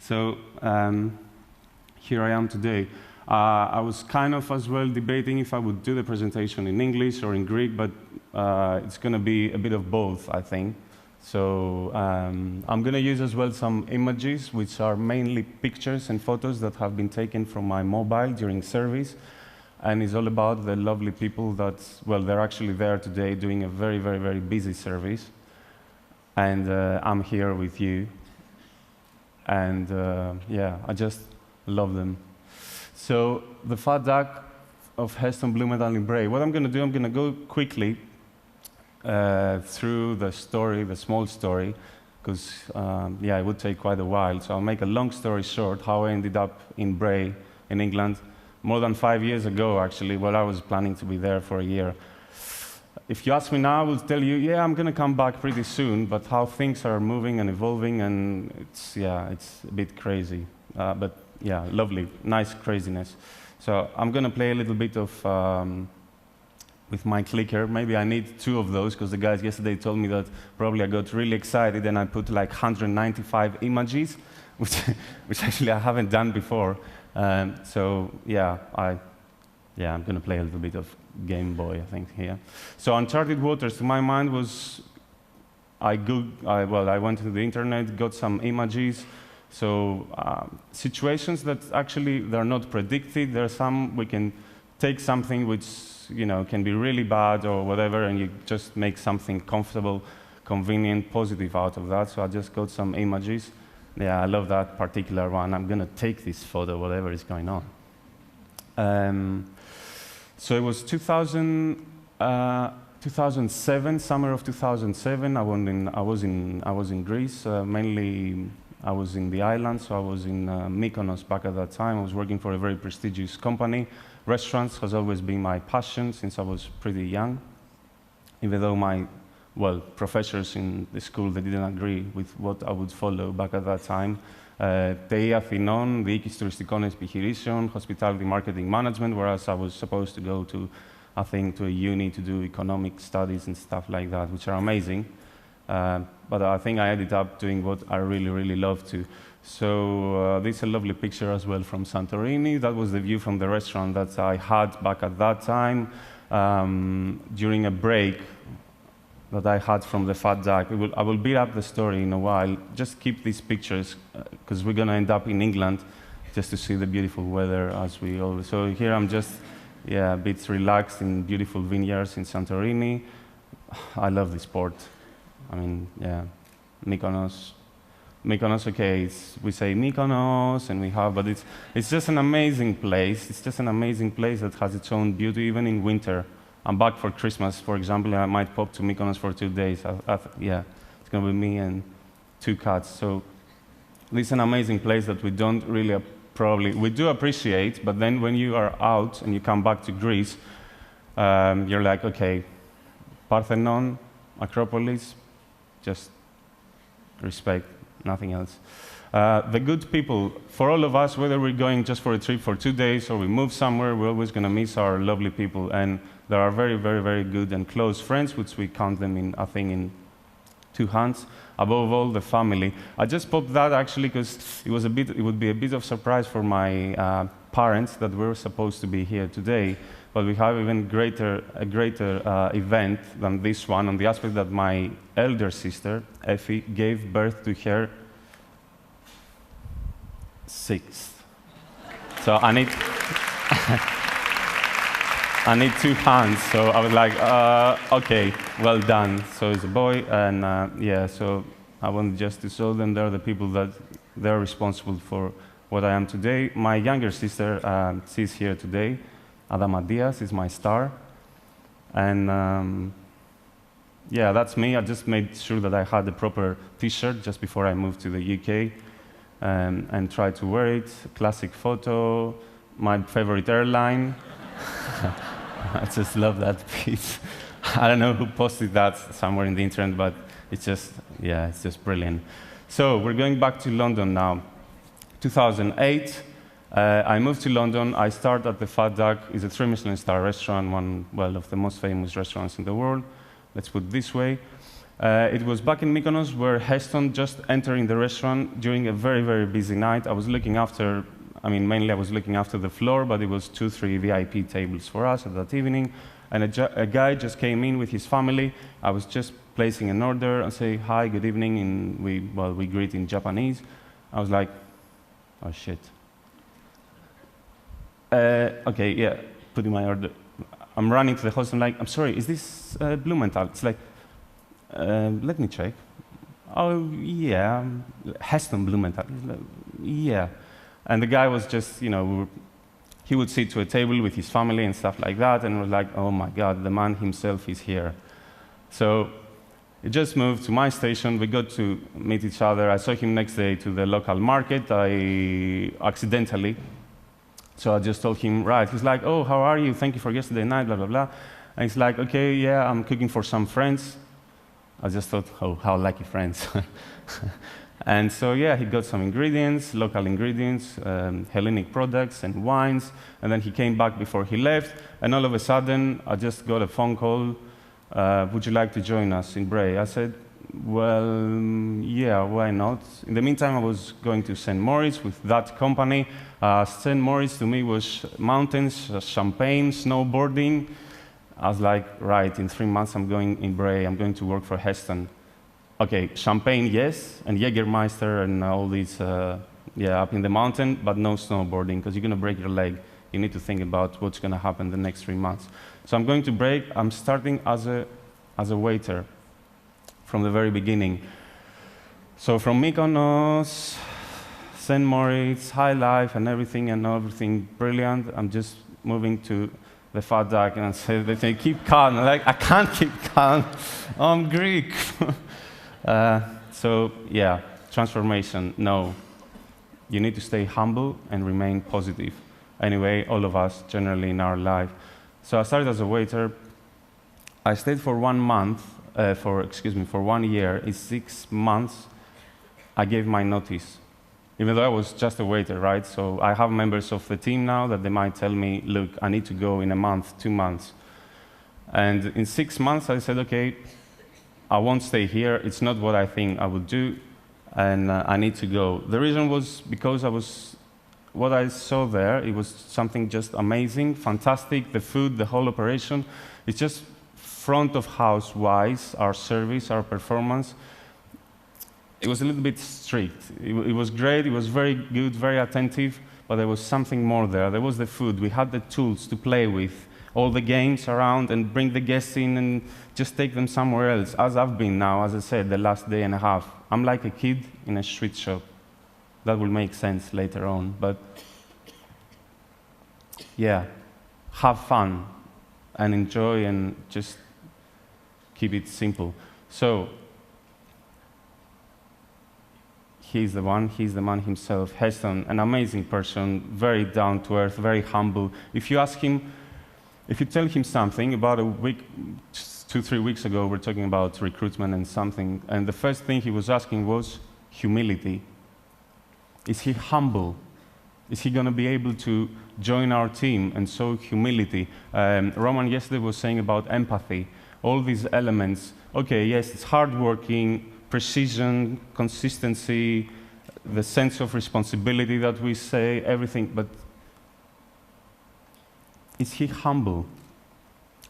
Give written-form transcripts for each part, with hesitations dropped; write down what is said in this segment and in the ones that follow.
So here I am today. I was kind of as well debating if I would do the presentation in English or in Greek, but it's going to be a bit of both, I think. So I'm going to use as well some images, which are mainly pictures and photos that have been taken from my mobile during service. And it's all about the lovely people that, well, they're actually there today doing a very, very, very busy service. And I'm here with you. And yeah, I just love them. So the fat duck of Heston Blumenthal in Bray. What I'm going to do, I'm going to go quickly through the story, the small story, because yeah, it would take quite a while. So I'll make a long story short, how I ended up in Bray in England more than 5 years ago, actually. Well, I was planning to be there for a year. If you ask me now, I will tell you, yeah, I'm going to come back pretty soon, but how things are moving and evolving, and it's, yeah, it's a bit crazy. But yeah, lovely, nice craziness. So I'm going to play a little bit of, with my clicker. Maybe I need 2 of those, because the guys yesterday told me that probably I got really excited and I put like 195 images, which actually I haven't done before. So yeah, I'm going to play a little bit of Game Boy, I think, here. So Uncharted Waters, to my mind, was, I went to the internet, got some images. So situations that actually they're not predicted. There are some, we can take something which, you know, can be really bad or whatever, and you just make something comfortable, convenient, positive out of that. So I just got some images. Yeah, I love that particular one. I'm going to take this photo, whatever is going on. So it was 2007, summer of 2007. I was in Greece. Mainly, I was in the islands. So I was in Mykonos back at that time. I was working for a very prestigious company. Restaurants has always been my passion since I was pretty young. Even though my professors in the school, they didn't agree with what I would follow back at that time. TEDxAthens, Διοίκηση Τουριστικών Επιχειρήσεων, Hospitality Marketing Management, whereas I was supposed to go to, I think, to a uni to do economic studies and stuff like that, which are amazing. But I think I ended up doing what I really, really love to. So this is a lovely picture as well from Santorini. That was the view from the restaurant that I had back at that time during a break that I had from the fat duck. I will beat up the story in a while. Just keep these pictures, because we're going to end up in England just to see the beautiful weather as we always. So here I'm just, yeah, a bit relaxed in beautiful vineyards in Santorini. I love this port. I mean, yeah, Mykonos, okay, we say Mykonos, and we have, but it's just an amazing place. It's just an amazing place that has its own beauty, even in winter. I'm back for Christmas, for example, I might pop to Mykonos for 2 days. Yeah, it's going to be me and 2 cats. So this is an amazing place that we don't really we do appreciate, but then when you are out and you come back to Greece, you're like, okay, Parthenon, Acropolis, just respect, nothing else. The good people, for all of us, whether we're going just for a trip for 2 days or we move somewhere, we're always going to miss our lovely people. And there are very, very, very good and close friends, which we count them in, I think, in 2 hands. Above all, the family. I just popped that actually because it would be a bit of surprise for my parents that we're supposed to be here today. But we have even a greater event than this one, on the aspect that my elder sister, Effie, gave birth to her 6th. So I need 2 hands. So I was like, okay, well done. So it's a boy, and yeah, so I wanted just to show them they're the people that they're responsible for what I am today. My younger sister, she's here today. Adamadias is my star. And yeah, that's me. I just made sure that I had the proper t-shirt just before I moved to the UK, and tried to wear it. Classic photo, my favorite airline. I just love that piece. I don't know who posted that somewhere in the internet, but it's just, yeah, it's just brilliant. So we're going back to London now. 2008, I moved to London. I started at the Fat Duck. It's a 3 Michelin star restaurant, one, well, of the most famous restaurants in the world. Let's put it this way. It was back in Mykonos where Heston just entering the restaurant during a very, very busy night. I was looking after, mainly I was looking after the floor, but it was 2-3 VIP tables for us at that evening. And a guy just came in with his family. I was just placing an order and say, hi, good evening, and we greet in Japanese. I was like, oh shit. Okay, yeah, putting my order. I'm running to the host, I'm like, I'm sorry, is this Blumenthal? It's like, let me check. Oh, yeah, Heston Blumenthal. Like, yeah. And the guy was just, he would sit to a table with his family and stuff like that, and was like, oh my God, the man himself is here. So it just moved to my station. We got to meet each other. I saw him next day to the local market. Accidentally. So I just told him, right. He's like, oh, how are you? Thank you for yesterday night, blah, blah, blah. And he's like, okay, yeah, I'm cooking for some friends. I just thought, oh, how lucky friends. And so, yeah, he got some ingredients, local ingredients, Hellenic products and wines. And then he came back before he left. And all of a sudden, I just got a phone call. Would you like to join us in Bray? I said, well, yeah, why not? In the meantime, I was going to St. Moritz with that company. St. Moritz to me was mountains, champagne, snowboarding. I was like, right, in 3 months I'm going in Bray, I'm going to work for Heston. Okay, champagne, yes, and Jägermeister and all these, up in the mountain, but no snowboarding, because you're going to break your leg. You need to think about what's going to happen the next 3 months. So I'm going to break. I'm starting as a waiter from the very beginning. So from Mykonos, St. Moritz, high life and everything brilliant. I'm just moving to the fat duck and say, keep calm. I'm like, I can't keep calm. I'm Greek. So yeah, transformation, no. You need to stay humble and remain positive. Anyway, all of us generally in our life. So I started as a waiter. I stayed for 1 month, for 1 year. In 6 months, I gave my notice. Even though I was just a waiter, right? So I have members of the team now that they might tell me, look, I need to go in a month, 2 months. And in 6 months, I said, okay, I won't stay here. It's not what I think I would do, and I need to go. The reason was because what I saw there, it was something just amazing, fantastic. The food, the whole operation, it's just front of house wise, our service, our performance. It was a little bit strict. It was great, it was very good, very attentive, but there was something more there. There was the food. We had the tools to play with, all the games around and bring the guests in and just take them somewhere else, as I've been now, as I said, the last day and a half. I'm like a kid in a street shop. That will make sense later on, but yeah, have fun and enjoy and just keep it simple. So, he's the man himself, Heston, an amazing person, very down to earth, very humble. If you tell him something about a week, 2-3 weeks ago, we're talking about recruitment and something, and the first thing he was asking was humility. Is he humble? Is he going to be able to join our team? And so humility. Roman yesterday was saying about empathy. All these elements. Okay, yes, it's hardworking, precision, consistency, the sense of responsibility that we say, everything, but is he humble?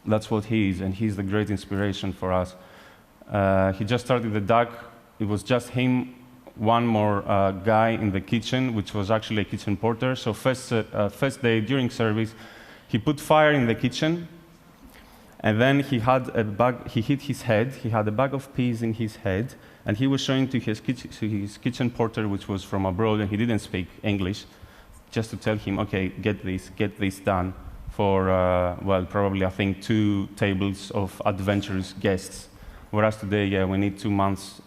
That's what he is, and he's the great inspiration for us. He just started the duck. It was just him, one more guy in the kitchen, which was actually a kitchen porter. So first day during service, he put fire in the kitchen, and then he hit his head. He had a bag of peas in his head, and he was showing to his kitchen porter, which was from abroad, and he didn't speak English, just to tell him, okay, get this done for, probably I think 2 tables of adventurous guests. Whereas today, yeah, we need 2 months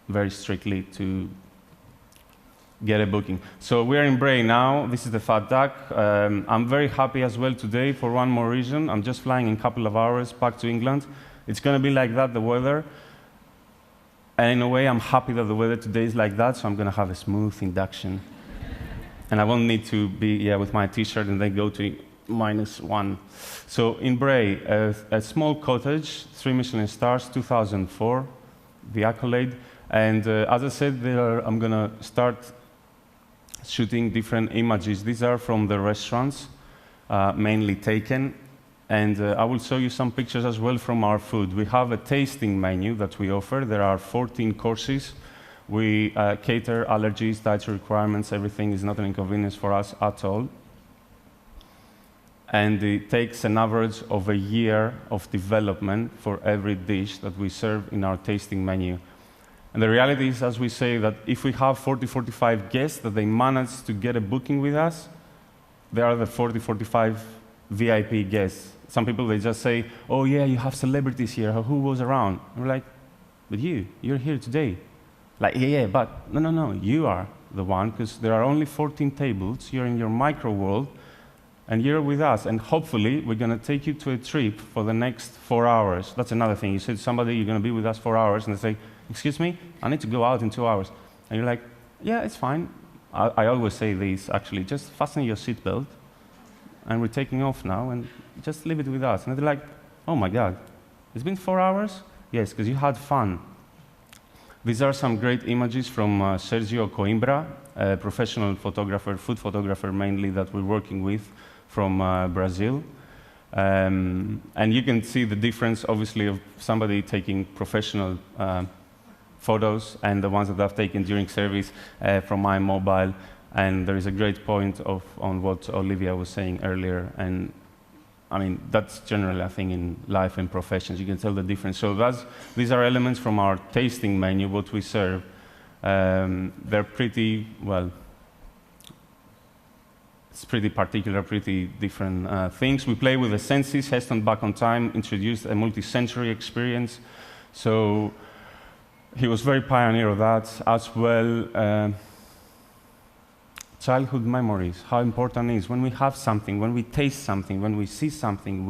very strictly to get a booking. So we're in Bray now. This is the Fat Duck. I'm very happy as well today for one more reason. I'm just flying in a couple of hours back to England. It's going to be like that, the weather. And in a way, I'm happy that the weather today is like that, so I'm going to have a smooth induction. And I won't need to be with my T-shirt and then go to -1. So in Bray, a small cottage, 3 Michelin stars, 2004. the accolade. And as I said, I'm going to start shooting different images. These are from the restaurants, mainly taken. And I will show you some pictures as well from our food. We have a tasting menu that we offer. There are 14 courses. We cater allergies, dietary requirements. Everything is not an inconvenience for us at all. And it takes an average of a year of development for every dish that we serve in our tasting menu. And the reality is, as we say, that if we have 40, 45 guests that they manage to get a booking with us, they are the 40, 45 VIP guests. Some people, they just say, oh yeah, you have celebrities here, who was around? And we're like, but you're here today. Like, yeah, but no, you are the one, because there are only 14 tables, you're in your micro world, and you're with us, and hopefully we're going to take you to a trip for the next 4 hours. That's another thing. You said to somebody, you're going to be with us 4 hours, and they say, excuse me, I need to go out in 2 hours. And you're like, yeah, it's fine. I always say this, actually, just fasten your seatbelt, and we're taking off now, and just leave it with us. And they're like, oh my God, it's been 4 hours? Yes, because you had fun. These are some great images from Sergio Coimbra, a professional photographer, food photographer mainly, that we're working with from Brazil. And you can see the difference, obviously, of somebody taking professional photos and the ones that I've taken during service from my mobile. And there is a great point on what Olivia was saying earlier. And I mean, that's generally, I think, in life and professions. You can tell the difference. So these are elements from our tasting menu, what we serve. They're pretty, well, it's pretty particular, pretty different things. We play with the senses. Heston, back on time, introduced a multi-sensory experience. So he was very pioneer of that as well. Childhood memories, how important it is. When we have something, when we taste something, when we see something,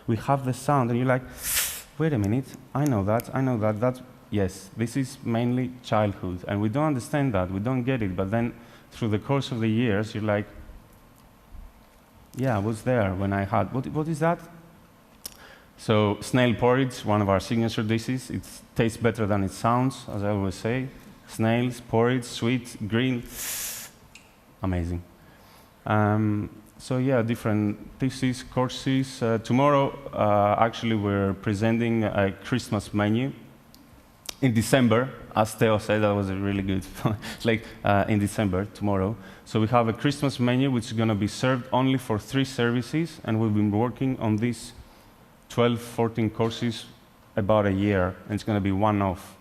we have the sound, and you're like, wait a minute, I know that. Yes, this is mainly childhood, and we don't understand that, we don't get it, but then through the course of the years, you're like, yeah, I was there when I had, what is that? So snail porridge, one of our signature dishes. It tastes better than it sounds, as I always say. Snails, porridge, sweet, green. Amazing. So yeah, different theses, courses. Tomorrow, actually, we're presenting a Christmas menu. In December, as Theo said, that was a really good, like in December, tomorrow. So we have a Christmas menu, which is going to be served only for 3 services, and we've been working on these 12, 14 courses about a year, and it's going to be one-off.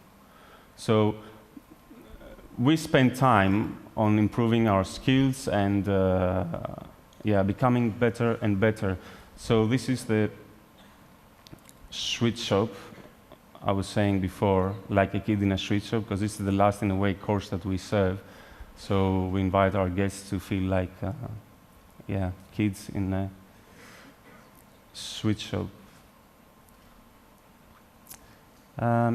So we spend time on improving our skills and becoming better and better. So this is the sweet shop I was saying before, like a kid in a sweet shop, because this is the last in a way course that we serve. So we invite our guests to feel like kids in a sweet shop.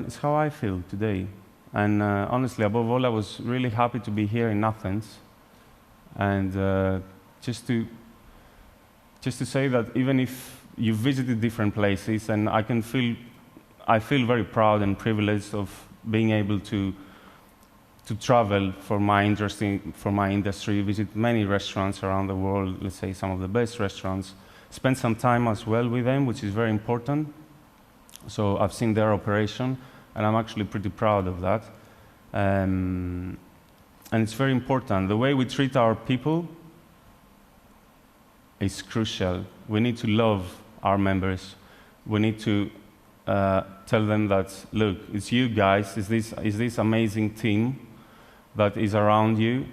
It's how I feel today. And honestly, above all, I was really happy to be here in Athens, and just to say that even if you visited different places, and I feel very proud and privileged of being able to travel for my industry, visit many restaurants around the world, let's say some of the best restaurants, spend some time as well with them, which is very important. So I've seen their operation, and I'm actually pretty proud of that. And it's very important. The way we treat our people is crucial. We need to love our members. We need to tell them that, look, it's you guys, it's this amazing team that is around you,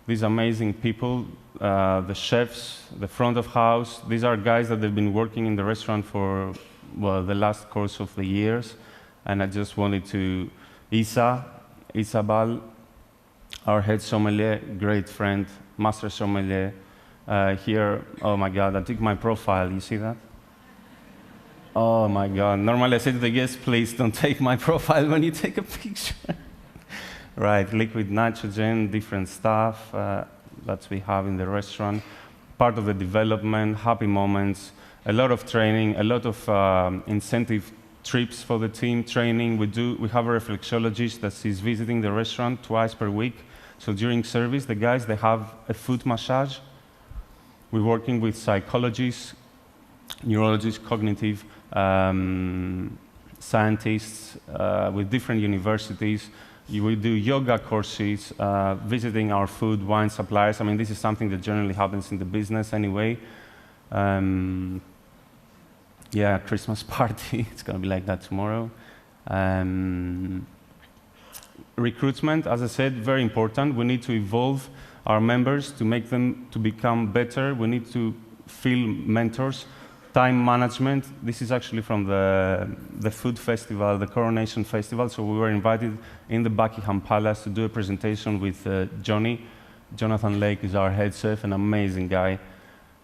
these amazing people, the chefs, the front of house. These are guys that have been working in the restaurant for, well, the last course of the years. And I just wanted to, Isabel, our head sommelier, great friend, master sommelier, here. Oh my God, I took my profile, you see that? Oh my God, normally I say to the guests, please don't take my profile when you take a picture. Right, liquid nitrogen, different stuff that we have in the restaurant, part of the development, happy moments, a lot of training, a lot of incentive trips for the team, training. We have a reflexologist that is visiting the restaurant twice per week. So during service, the guys, they have a foot massage. We're working with psychologists, neurologists, cognitive scientists with different universities. We do yoga courses, visiting our food, wine suppliers. I mean, this is something that generally happens in the business anyway. Yeah, Christmas party, it's going to be like that tomorrow. Recruitment, as I said, very important. We need to evolve our members to make them to become better. We need to fill mentors. Time management, this is actually from the food festival, the Coronation Festival. So we were invited in the Buckingham Palace to do a presentation with Johnny. Jonathan Lake is our head chef, an amazing guy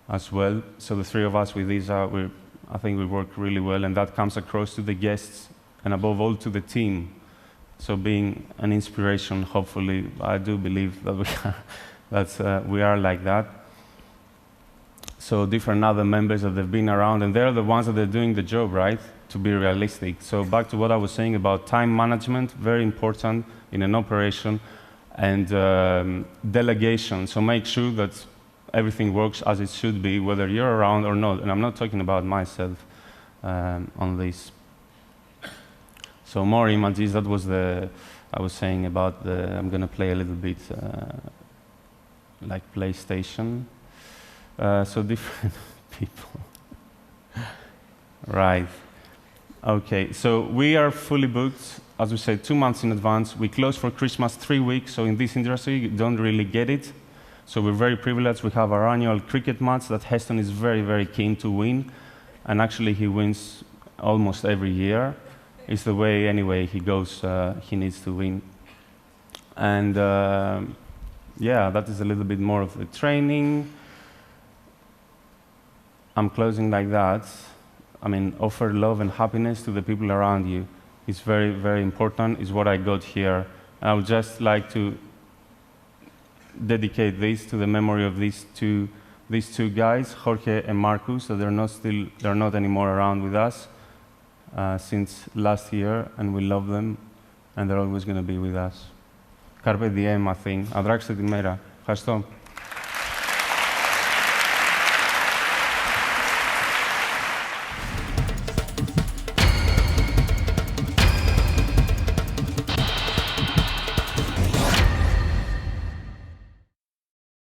as well. So the three of us with Isa, I think we work really well, and that comes across to the guests and above all to the team. So being an inspiration, hopefully, I do believe that we are like that. So different other members that have been around, and they're the ones that are doing the job, right? To be realistic. So back to what I was saying about time management, very important in an operation, and delegation. So make sure that everything works as it should be, whether you're around or not. And I'm not talking about myself on this. So more images, that was I was saying about I'm going to play a little bit like PlayStation. So different people. Right. Okay, so we are fully booked, as we said, 2 months in advance. We close for Christmas 3 weeks, so in this industry, you don't really get it. So we're very privileged. We have our annual cricket match that Heston is very, very keen to win. And actually, he wins almost every year. It's the way, anyway, he goes, he needs to win. And yeah, that is a little bit more of the training. I'm closing like that. I mean, offer love and happiness to the people around you. It's very, very important. It's what I got here. I would just like to dedicate this to the memory of these two guys, Jorge and Marcus. So they're not anymore around with us since last year, and we love them, and they're always going to be with us. Carpe diem, I think. Αδράξτε τη μέρα. Ευχαριστώ.